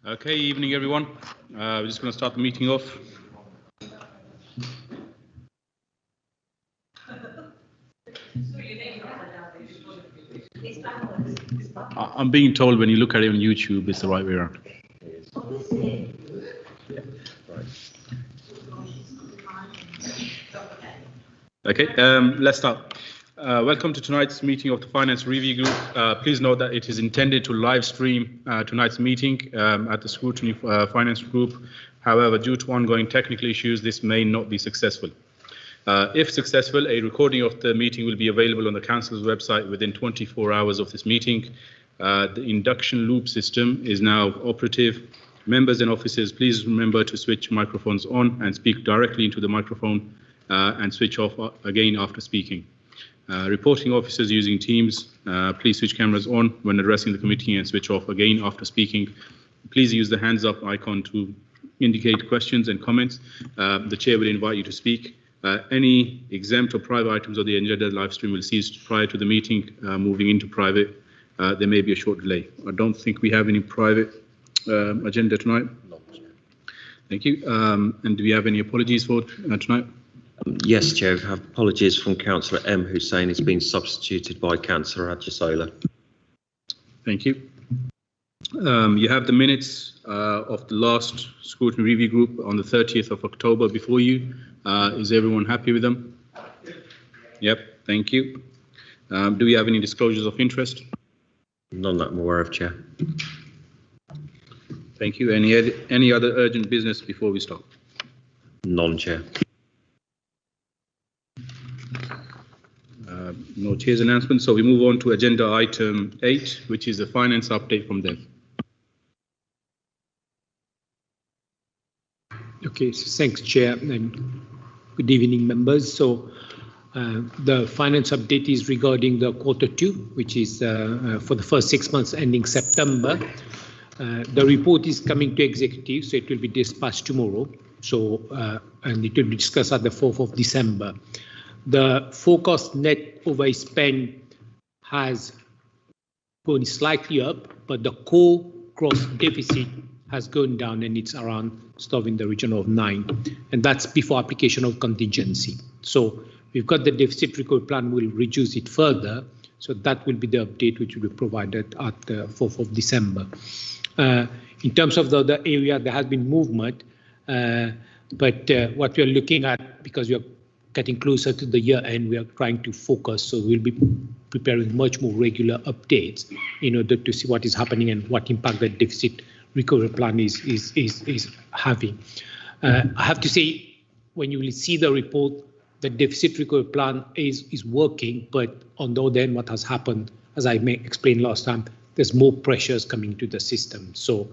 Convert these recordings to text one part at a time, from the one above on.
Okay, evening everyone. We're just going to start the meeting off. I'm being told when you look at it on YouTube, it's the right way around. Okay, let's start. Welcome to tonight's meeting of the Finance Review Group. Please note that it is intended to live stream tonight's meeting at the Scrutiny Finance Group. However, due to ongoing technical issues, this may not be successful. If successful, a recording of the meeting will be available on the Council's website within 24 hours of this meeting. The induction loop system is now operative. Members and officers, please remember to switch microphones on and speak directly into the microphone and switch off again after speaking. Reporting officers using Teams, please switch cameras on when addressing the committee and switch off again after speaking. Please use the hands up icon to indicate questions and comments. The chair will invite you to speak. Any exempt or private items on the agenda live stream will cease prior to the meeting. Moving into private, there may be a short delay. I don't think we have any private agenda tonight. Thank you. And do we have any apologies for tonight? Yes, Chair, we have apologies from Councillor M. Hussain. It's been substituted by Councillor Adjasola. Thank you. You have the minutes of the last Scrutiny Review Group on the 30th of October before you. Is everyone happy with them? Yep, thank you. Do we have any disclosures of interest? None that I'm aware of, Chair. Thank you. Any other urgent business before we start? None, Chair. No chair's announcement. So we move on to agenda item 8, which is a finance update from Dev. Okay, so thanks, Chair, and good evening, members. So the finance update is regarding the Q2, which is for the first 6 months ending September. The report is coming to executive, so it will be dispatched tomorrow. So and it will be discussed at the 4th of December. The forecast net overspend has gone slightly up, but the core gross deficit has gone down, and it's around stuff in the region of 9, and that's before application of contingency. So we've got the deficit recovery plan will reduce it further, so that will be the update which will be provided at the 4th of December. In terms of the other area, there has been movement, but what we are looking at, because we are getting closer to the year end, we are trying to focus, so we'll be preparing much more regular updates in order to see what is happening and what impact the deficit recovery plan is having. I have to say, when you will see the report, the deficit recovery plan is working, but on the other end, what has happened, as I may explain last time, there's more pressures coming to the system. So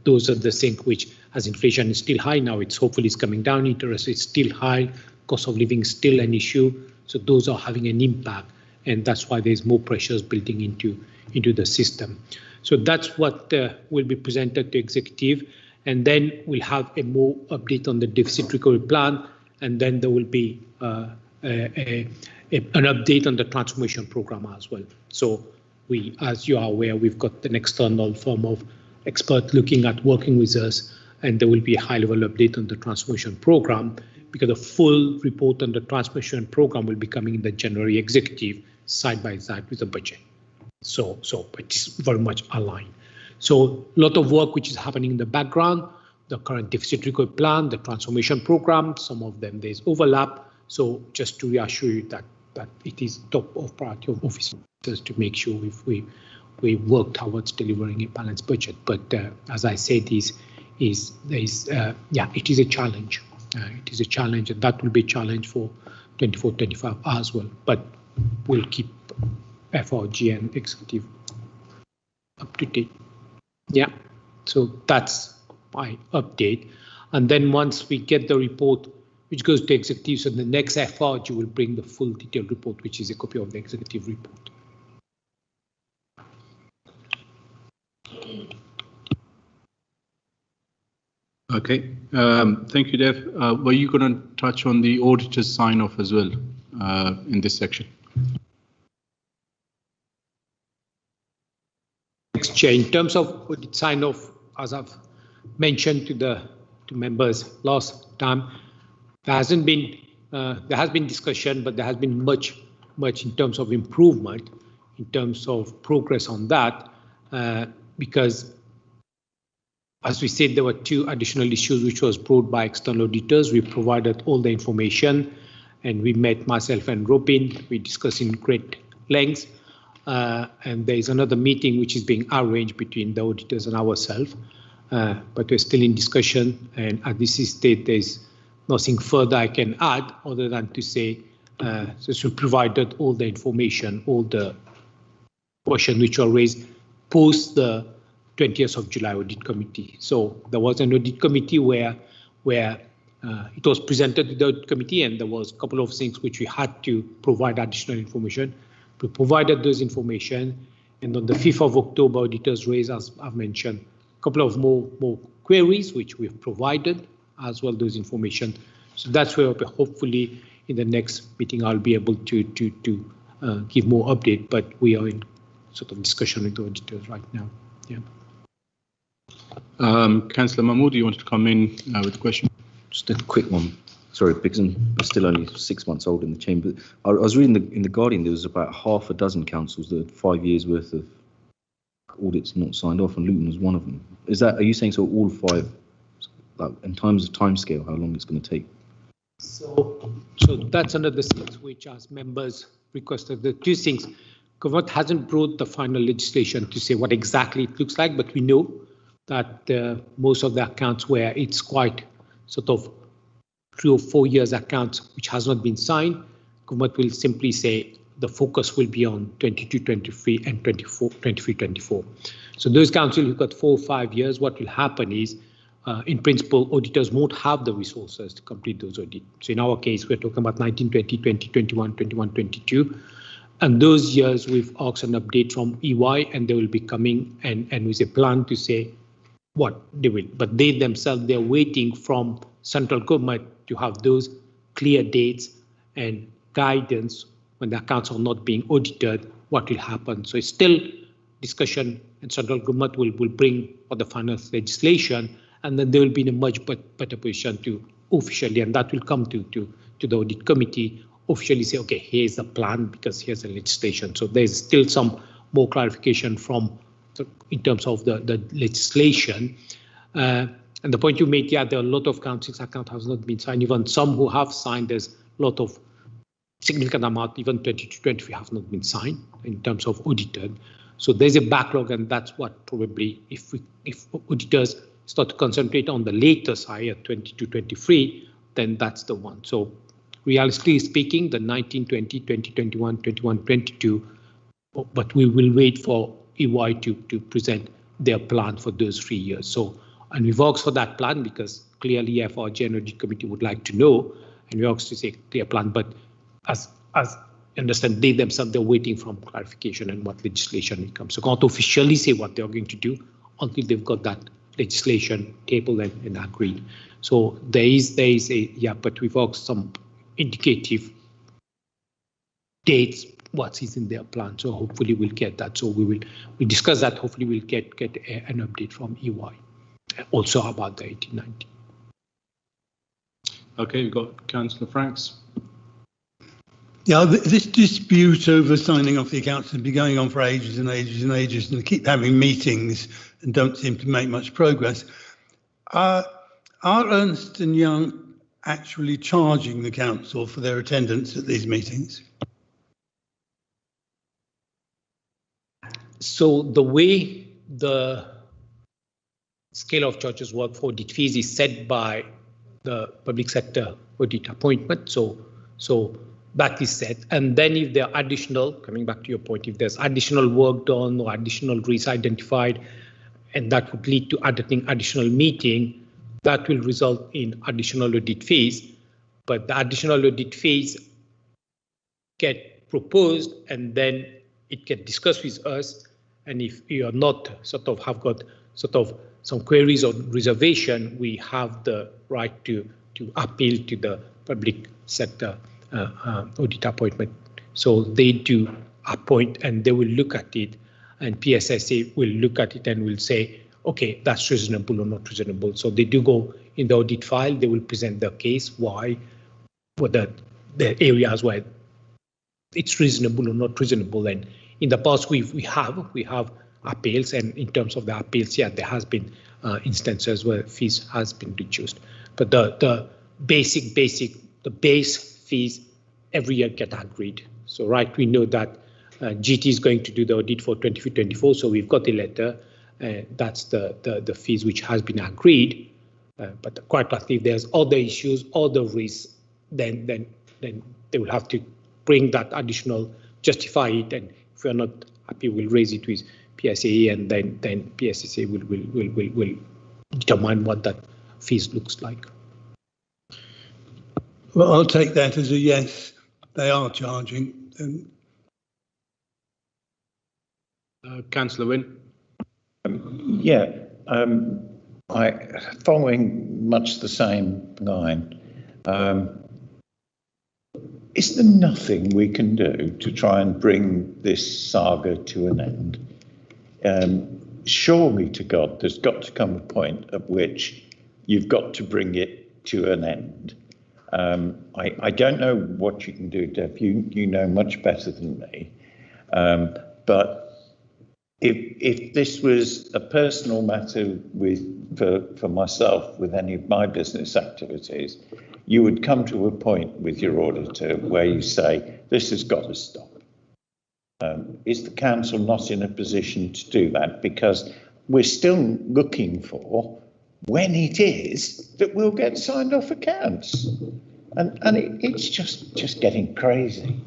those are the things which, as inflation is still high now, it's hopefully it's coming down, interest is still high, cost of living is still an issue. So those are having an impact, and that's why there's more pressures building into the system. So that's what will be presented to executive, and then we'll have a more update on the deficit recovery plan, and then there will be an update on the transformation program as well. So we, as you are aware, we've got an external firm of expert looking at working with us, and there will be a high-level update on the transformation program, because the full report on the transformation program will be coming in the January executive side by side with the budget. So it is very much aligned. So a lot of work which is happening in the background, the current deficit recovery plan, the transformation program, some of them there's overlap. So just to reassure you that it is top of priority of officers to make sure we work towards delivering a balanced budget. But as I said, it is a challenge. It is a challenge, and that will be a challenge for 24-25 as well. But we'll keep FRG and executive up to date. Yeah, so that's my update. And then once we get the report, which goes to executive, so the next FRG will bring the full detailed report, which is a copy of the executive report. Okay, thank you, Dev. Were you going to touch on the auditor's sign-off as well in this section? Chair, in terms of audit sign-off, as I've mentioned to members last time, there has been discussion, but there has been much in terms of improvement, in terms of progress on that, because as we said, there were 2 additional issues which was brought by external auditors. We provided all the information, and we met, myself and Robin. We discussed in great lengths, and there is another meeting which is being arranged between the auditors and ourselves. But we're still in discussion, and at this stage, there's nothing further I can add other than to say, since we provided all the information, all the questions which were raised post the 20th of July audit committee. So there was an audit committee where it was presented to the audit committee, and there was a couple of things which we had to provide additional information. We provided those information, and on the 5th of October, auditors raised, as I've mentioned, a couple of more queries which we've provided as well those information. So that's where hopefully in the next meeting I'll be able to give more update, but we are in sort of discussion with the auditors right now. Yeah. Councillor Mahmood, you wanted to come in with a question? Just a quick one. Sorry, because I'm still only 6 months old in the chamber. I was reading in the Guardian, there was about half a dozen councils that had 5 years worth of audits not signed off, and Luton was one of them. Are you saying so all 5, like, in terms of timescale, how long it's going to take? So that's another thing which, as members requested, the 2 things. Government hasn't brought the final legislation to say what exactly it looks like, but we know that most of the accounts where it's quite sort of 3 or 4 years accounts which has not been signed, government will simply say the focus will be on 22-23 and 23-24. So those councils who've got 4 or 5 years, what will happen is, in principle, auditors won't have the resources to complete those audits. So in our case, we're talking about 19-20, 20-21, 21-22. And those years we've asked an update from EY, and they will be coming and with a plan to say what they will. But they themselves, they're waiting from central government to have those clear dates and guidance when the accounts are not being audited, what will happen. So it's still discussion, and central government will bring for the finance legislation, and then they will be in a much better position to officially, and that will come to the audit committee, officially say, okay, here's the plan because here's the legislation. So there's still some more clarification in terms of the legislation. And the point you made, yeah, there are a lot of councils account has not been signed. Even some who have signed, there's a lot of significant amount, even 22-23 have not been signed in terms of audited. So there's a backlog, and that's what probably, if auditors start to concentrate on the later side at 22-23, then that's the one. So realistically speaking, the 19-20, 20-21, 21-22, but we will wait for EY to present their plan for those 3 years. So, and we've asked for that plan because clearly our General Audit Committee would like to know, and we asked to say clear plan, but as you understand, they themselves, they're waiting for clarification and what legislation will come. So can't officially say what they're going to do until they've got that legislation tabled and agreed. So there is a, yeah, but we've asked some indicative dates, what is in their plan. So hopefully we'll get that. So we'll discuss that. Hopefully we'll get an update from EY also about the 1890. Okay, we've got Councillor Franks. Yeah, this dispute over signing off the accounts has been going on for ages and ages and ages, and they keep having meetings and don't seem to make much progress. Are Ernst & Young actually charging the council for their attendance at these meetings? So the way the scale of charges work for audit fees is set by the public sector audit appointment. So that is set. And then if there are additional, coming back to your point, if there's additional work done or additional risks identified, and that would lead to additional meeting, that will result in additional audit fees. But the additional audit fees get proposed, and then it gets discussed with us. And if you are not have got some queries or reservation, we have the right to appeal to the public sector audit appointment. So they do appoint, and they will look at it, and PSSA will look at it and will say, okay, that's reasonable or not reasonable. So they do go in the audit file, they will present the case, why, what the areas where it's reasonable or not reasonable. And in the past, we have appeals, and in terms of the appeals, yeah, there has been instances where fees has been reduced. But the base fees every year get agreed. So right, we know that GT is going to do the audit for 23-24, so we've got a letter. That's the fees which has been agreed. But quite likely, if there's other issues, other risks, then they will have to bring that additional, justify it, and if we're not happy, we'll raise it with PSAE, and then PSSA will determine what that fees looks like. Well, I'll take that as a yes. They are charging. Councillor Wynne. Following much the same line. Is there nothing we can do to try and bring this saga to an end? Surely to God, there's got to come a point at which you've got to bring it to an end. I don't know what you can do, Dev. You know much better than me. But if this was a personal matter for myself with any of my business activities, you would come to a point with your auditor where you say, this has got to stop. Is the council not in a position to do that? Because we're still looking for when it is that we'll get signed off accounts. And it's just getting crazy.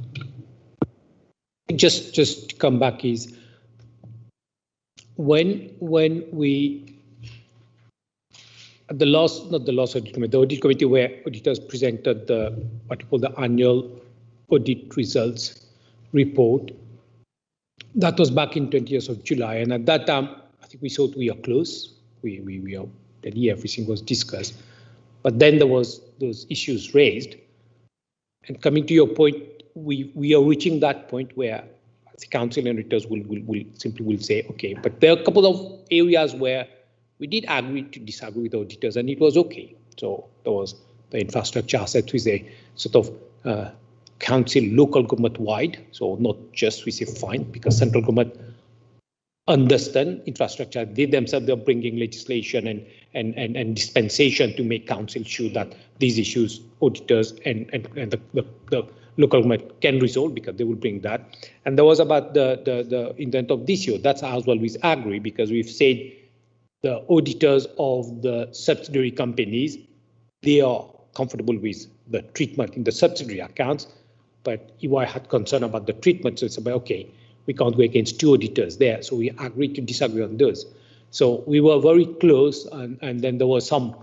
Just to come back is when we at the audit committee where auditors presented what you call the annual audit results report. That was back in 20th of July, and at that time, I think we thought we are close. We are everything was discussed, but then there was those issues raised. And coming to your point, we are reaching that point where the council and auditors will simply say, okay, but there are a couple of areas where we did agree to disagree with auditors, and it was okay. So there was the infrastructure assets with a sort of council local government wide, so not just we say fine, because central government understand infrastructure. They themselves are bringing legislation and dispensation to make council sure that these issues auditors and the local government can resolve, because they will bring that. And there was about the intent of this year. That's as well with agree, because we've said the auditors of the subsidiary companies, they are comfortable with the treatment in the subsidiary accounts, but EY had concern about the treatment. So it's about, okay, we can't go against two auditors there. So we agreed to disagree on those. So we were very close, and then there were some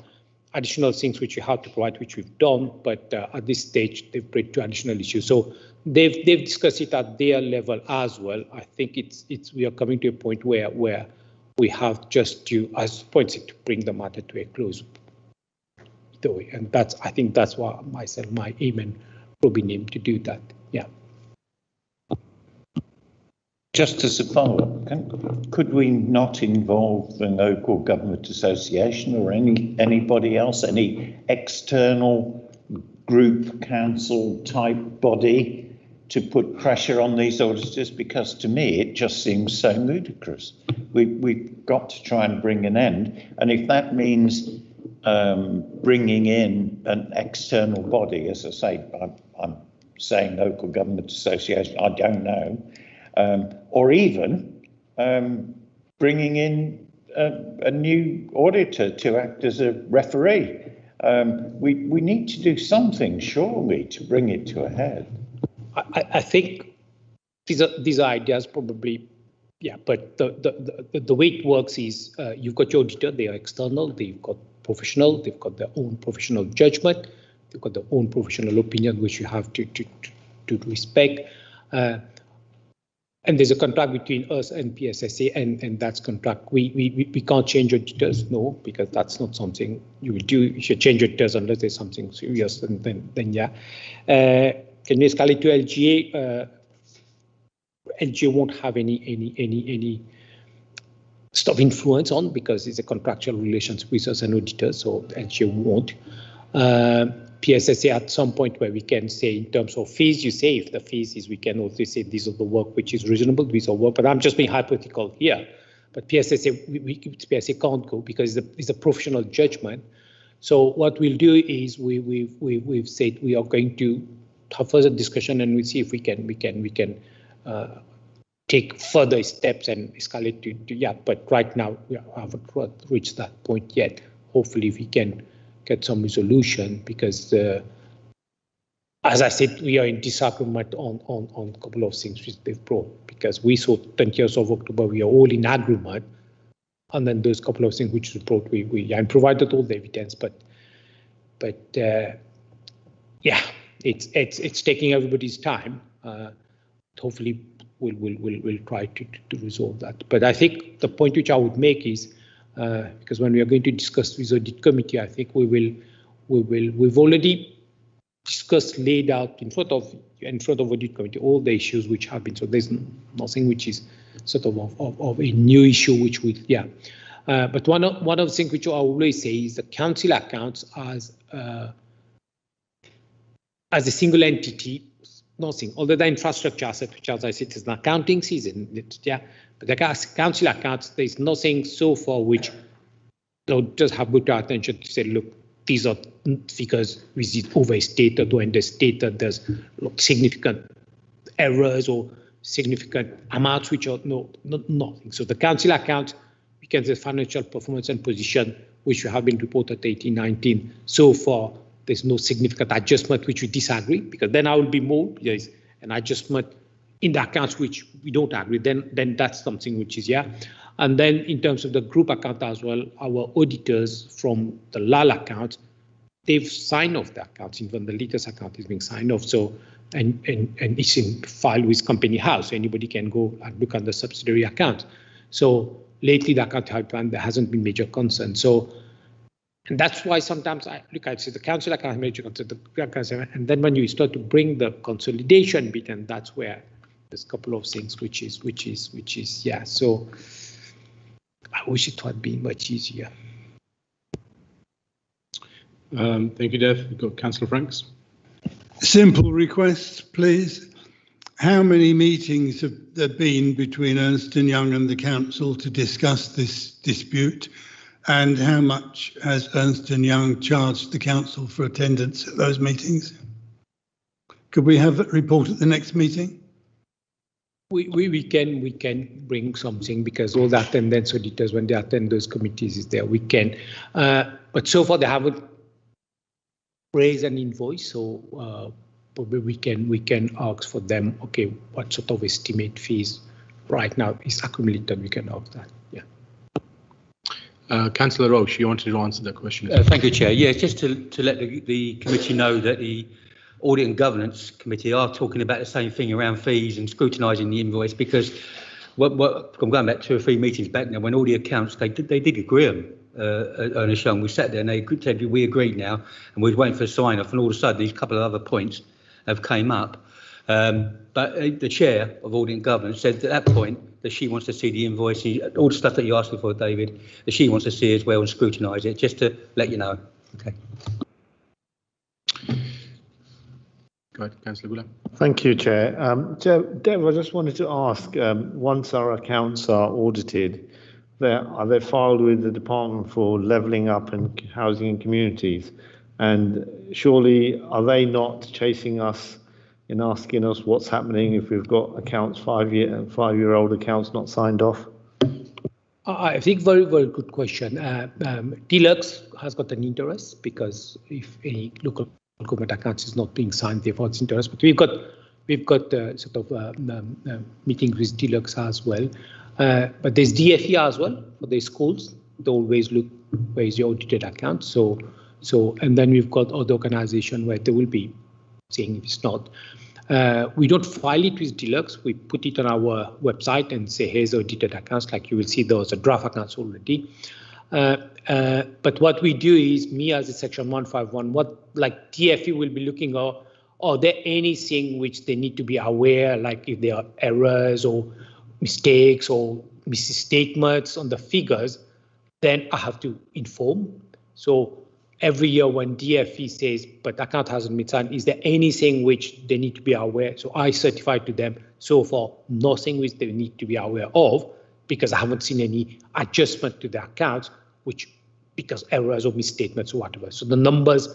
additional things which we had to provide, which we've done, but at this stage, they've brought two additional issues. So they've discussed it at their level as well. I think we are coming to a point where we have just to, as points it, to bring the matter to a close. And I think that's why my aim and Robin aim to do that. Yeah. Just as a follow-up, could we not involve the local government association or anybody else, any external group, council type body to put pressure on these auditors? Because to me, it just seems so ludicrous. We've got to try and bring an end. And if that means bringing in an external body, as I say, I'm saying local government association, I don't know, or even bringing in a new auditor to act as a referee. We need to do something, surely, to bring it to a head. I think these are ideas probably, yeah, but the way it works is you've got your auditor, they are external, they've got professional, they've got their own professional judgment, they've got their own professional opinion, which you have to respect. And there's a contract between us and PSSA, and that's contract. We can't change auditors, no, because that's not something you will do. You should change auditors unless there's something serious, and then yeah. Can you escalate to LGA? LGA won't have any sort of influence on, because it's a contractual relationship with us and auditors, so LGA won't. PSSA at some point where we can say in terms of fees, you say if the fees is, we can also say these are the work which is reasonable, these are work, but I'm just being hypothetical here. But PSSA can't go because it's a professional judgment. So what we'll do is we've said we are going to have further discussion and we'll see if we can take further steps and escalate to yeah. But right now we haven't reached that point yet. Hopefully we can get some resolution, because as I said, we are in disagreement on a couple of things which they've brought, because we saw 20th of October, we are all in agreement, and then those couple of things which we brought, we provided all the evidence, but yeah, it's taking everybody's time. Hopefully we'll try to resolve that. But I think the point which I would make is, because when we are going to discuss with the audit committee, I think we've already discussed, laid out in front of audit committee all the issues which have been. So there's nothing which is sort of a new issue which we but one of the things which I always say is the council accounts as a single entity. Nothing, although the infrastructure asset, which as I said is an accounting season, yeah. But the council accounts, there's nothing so far which they'll just have put our attention to say, look, these are figures which is overstated or understated. There's significant errors or significant amounts which are nothing. So the council accounts, we can say financial performance and position, which have been reported 18-19 so far. There's no significant adjustment which we disagree, because then I will be more, there's an adjustment in the accounts which we don't agree, then that's something which is, yeah. And then in terms of the group account as well, our auditors from the LAL account, they've signed off the accounts, even the latest account is being signed off. So, and it's in file with Company House, so anybody can go and look at the subsidiary account. So lately the account pipeline, there hasn't been major concern. So, and that's why sometimes I look at the council account, major concern, and then when you start to bring the consolidation bit, and that's where there's a couple of things which is yeah. So I wish it had been much easier. Thank you, Dev. We've got Councillor Franks. Simple request, please. How many meetings have there been between Ernst & Young and the council to discuss this dispute? And how much has Ernst & Young charged the council for attendance at those meetings? Could we have that report at the next meeting? We can bring something, because all the attendance auditors, when they attend those committees, is there. We can, but so far they haven't raised an invoice, so probably we can ask for them. Okay, what sort of estimate fees right now is accumulated? We can ask that. Yeah. Councillor Roche, you wanted to answer that question. Thank you, Chair. Yeah, just to let the committee know that the Audit and Governance Committee are talking about the same thing around fees and scrutinising the invoice, because I'm going back 2 or 3 meetings back now, when all the accounts, they did agree on Ernest Young. We sat there and they said we agreed now, and we were waiting for a sign off, and all of a sudden these couple of other points have came up. But the chair of Audit and Governance said at that point that she wants to see the invoice, all the stuff that you asked for, David, that she wants to see as well and scrutinise it, just to let you know. Okay. Go ahead, Councillor Gula. Thank you, Chair. Dev, I just wanted to ask, once our accounts are audited, are they filed with the Department for Levelling Up and Housing and Communities? And surely, are they not chasing us in asking us what's happening if we've got accounts, 5-year-old accounts not signed off? I think very good question. Deluxe has got an interest, because if any local government accounts is not being signed, they've got interest. But we've got sort of meetings with Deluxe as well. But there's DFE as well for the schools. They always look where is your audited account. So and then we've got other organizations where they will be saying if it's not. We don't file it with Deluxe. We put it on our website and say, here's audited accounts. Like you will see, those are draft accounts already. But what we do is, me as a section 151, what like TFE will be looking at, are there anything which they need to be aware, like if there are errors or mistakes or misstatements on the figures, then I have to inform. So every year when DFE says, but account hasn't been signed, is there anything which they need to be aware? So I certify to them, so far, nothing which they need to be aware of, because I haven't seen any adjustment to the accounts, which because errors or misstatements or whatever. So the numbers